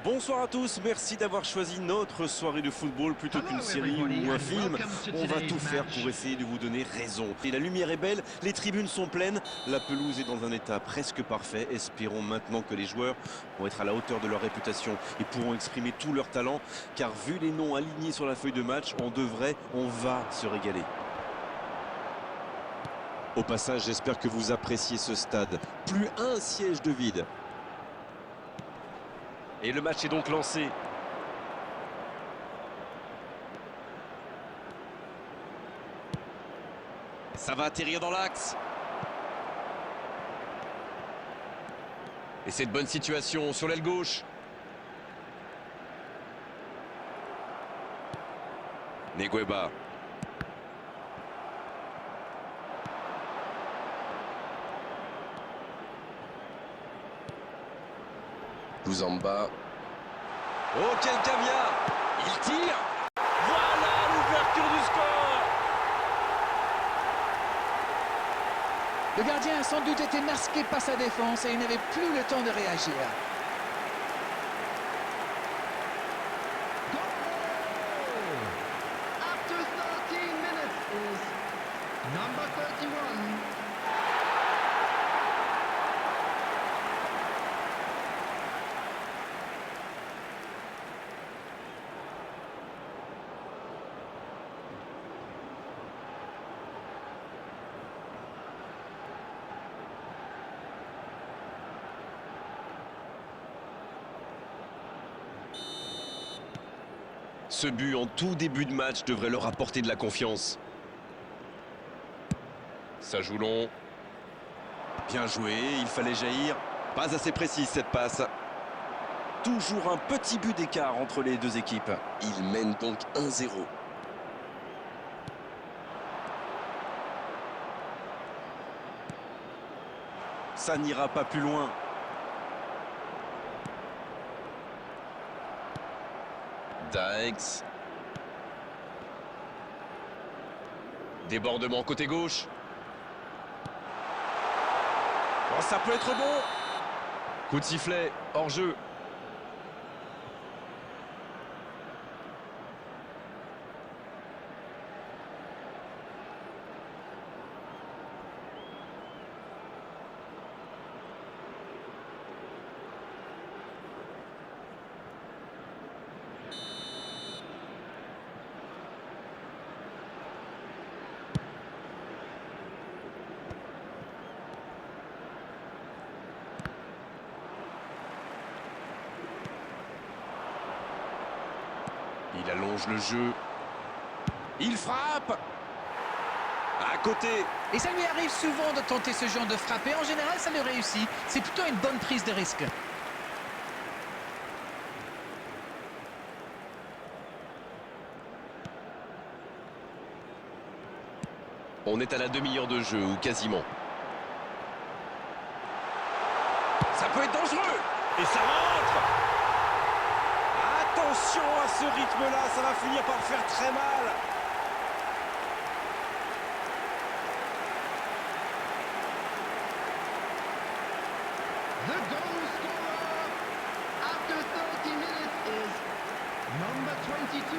Bonsoir à tous, merci d'avoir choisi notre soirée de football plutôt qu'une série ou un film. On va tout faire pour essayer de vous donner raison. Et la lumière est belle, les tribunes sont pleines, la pelouse est dans un état presque parfait. Espérons maintenant que les joueurs vont être à la hauteur de leur réputation et pourront exprimer tout leur talent, car vu les noms alignés sur la feuille de match, on va se régaler. Au passage, j'espère que vous appréciez ce stade. Plus un siège de vide. Et le match est donc lancé. Ça va atterrir dans l'axe. Et c'est de bonne situation sur l'aile gauche. Negueba. Louzamba. Oh, quel caviar! Il tire! Voilà l'ouverture du score! Le gardien a sans doute été masqué par sa défense et il n'avait plus le temps de réagir. After 13 minutes is number 31. Ce but en tout début de match devrait leur apporter de la confiance. Ça joue long. Bien joué, il fallait jaillir. Pas assez précise cette passe. Toujours un petit but d'écart entre les deux équipes. Ils mènent donc 1-0. Ça n'ira pas plus loin. Dykes. Débordement côté gauche. Oh, ça peut être bon. Coup de sifflet, hors jeu. Il allonge le jeu. Il frappe. À côté. Et ça lui arrive souvent de tenter ce genre de frappe et en général ça lui réussit. C'est plutôt une bonne prise de risque. On est à la demi-heure de jeu, ou quasiment. Ça peut être dangereux. Et ça rentre. Attention à ce rythme-là, ça va finir par faire très mal. The goal scorer after 30 minutes is number 22.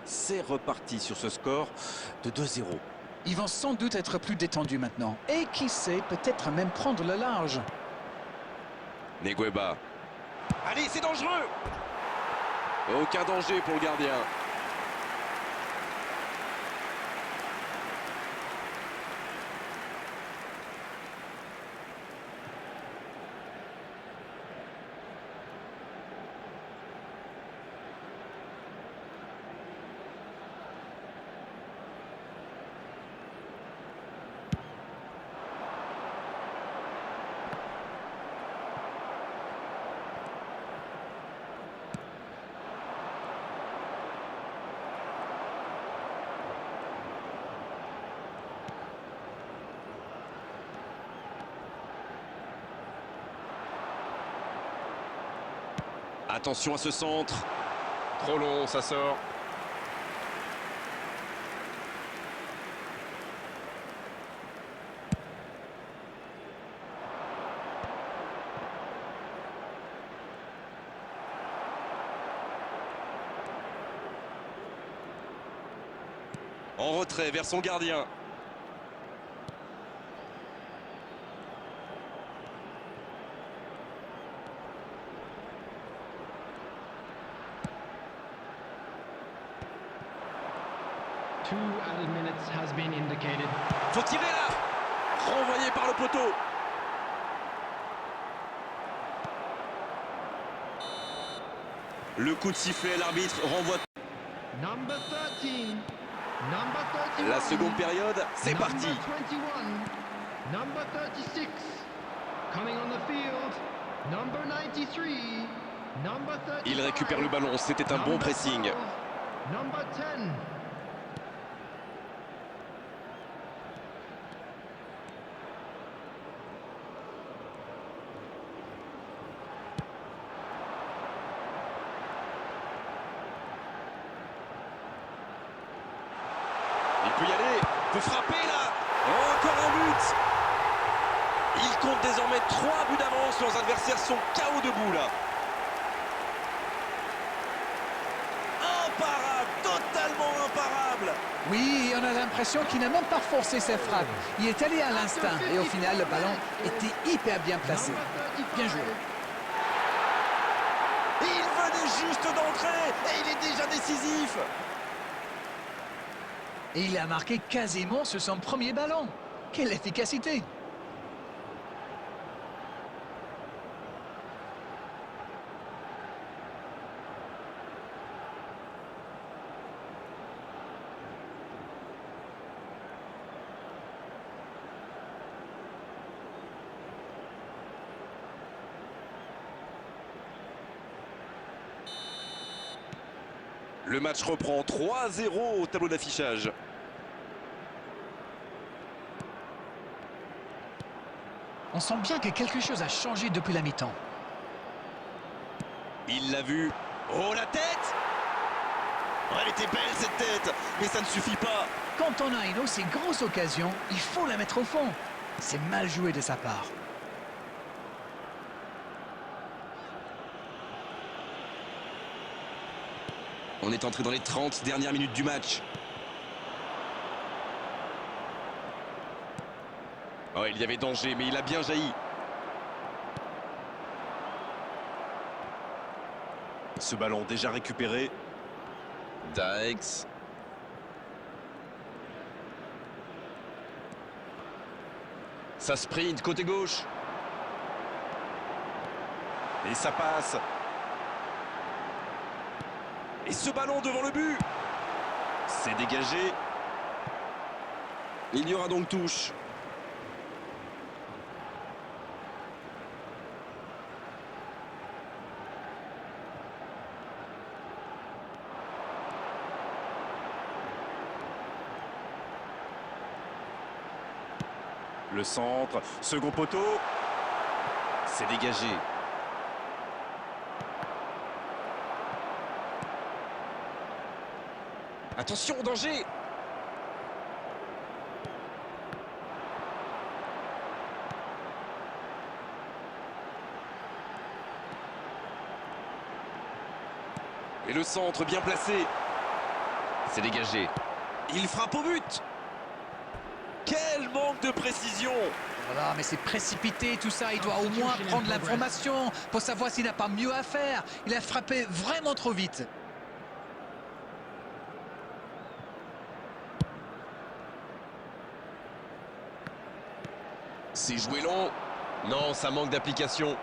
C'est reparti sur ce score de 2-0. Ils vont sans doute être plus détendus maintenant. Et qui sait, peut-être même prendre le large. Negueba. Allez, c'est dangereux. Aucun danger pour le gardien. Attention à ce centre. Trop long, ça sort. En retrait vers son gardien. Two added minutes has been indicated. Faut tirer là. Renvoyé par le poteau. Le coup de sifflet à l'arbitre renvoie. Number 13. Number 31. La seconde période, c'est parti. Number 21. Number 36. Coming on the field. Number 93. Number 35. Il récupère le ballon, c'était un bon Number pressing. 12. Number 10. Il peut y aller, peut frapper là. Encore un but. Il compte désormais 3 buts d'avance. Leurs adversaires sont KO debout là. Imparable, totalement imparable. Oui, et on a l'impression qu'il n'a même pas forcé ses frappes. Il est allé à l'instinct et au final, le ballon était hyper bien placé. Bien joué. Il venait juste d'entrer et il est déjà décisif. Et il a marqué quasiment sur son premier ballon. Quelle efficacité! Le match reprend 3-0 au tableau d'affichage. On sent bien que quelque chose a changé depuis la mi-temps. Il l'a vu. Oh, la tête! Oh, elle était belle cette tête, mais ça ne suffit pas. Quand on a une aussi grosse occasion, il faut la mettre au fond. C'est mal joué de sa part. On est entré dans les 30 dernières minutes du match. Oh, il y avait danger, mais il a bien jailli. Ce ballon déjà récupéré. Daex. Ça sprint côté gauche. Et ça passe. Et ce ballon devant le but. C'est dégagé. Il y aura donc touche. Le centre, second poteau. C'est dégagé. Attention au danger. Et le centre bien placé. C'est dégagé. Il frappe au but. Quel manque de précision! Voilà, mais c'est précipité tout ça. Il doit au moins prendre l'information pour savoir s'il n'a pas mieux à faire. Il a frappé vraiment trop vite. C'est joué long. Non, ça manque d'application.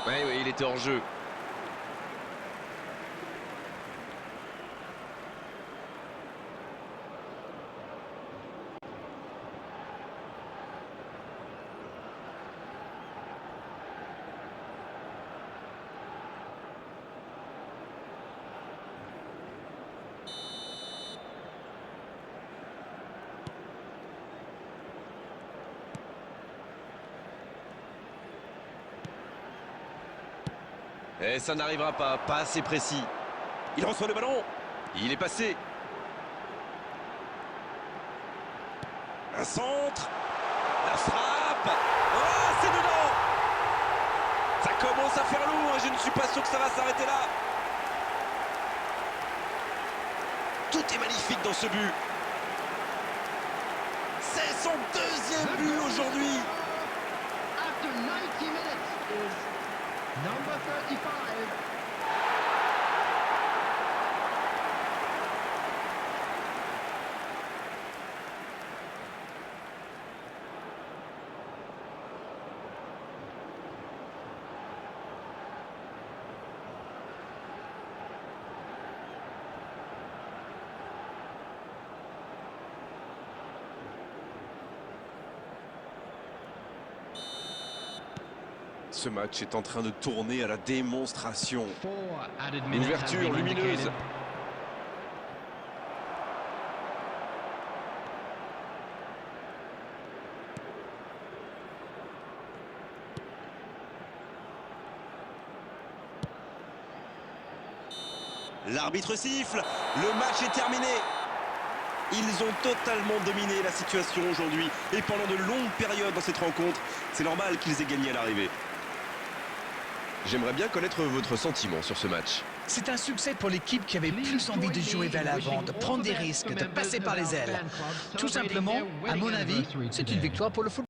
Oui, il était hors jeu. Et ça n'arrivera pas assez précis. Il reçoit le ballon. Il est passé. Un centre. La frappe. Oh, c'est dedans. Ça commence à faire lourd et je ne suis pas sûr que ça va s'arrêter là. Tout est magnifique dans ce but. C'est son deuxième but aujourd'hui. After 90 minutes is number 35. Ce match est en train de tourner à la démonstration. 4 added minutes have Ouverture been lumineuse. indicated. L'arbitre siffle. Le match est terminé. Ils ont totalement dominé la situation aujourd'hui. Et pendant de longues périodes dans cette rencontre, c'est normal qu'ils aient gagné à l'arrivée. J'aimerais bien connaître votre sentiment sur ce match. C'est un succès pour l'équipe qui avait plus envie de jouer vers l'avant, de prendre des risques, de passer par les ailes. Tout simplement, à mon avis, c'est une victoire pour le football.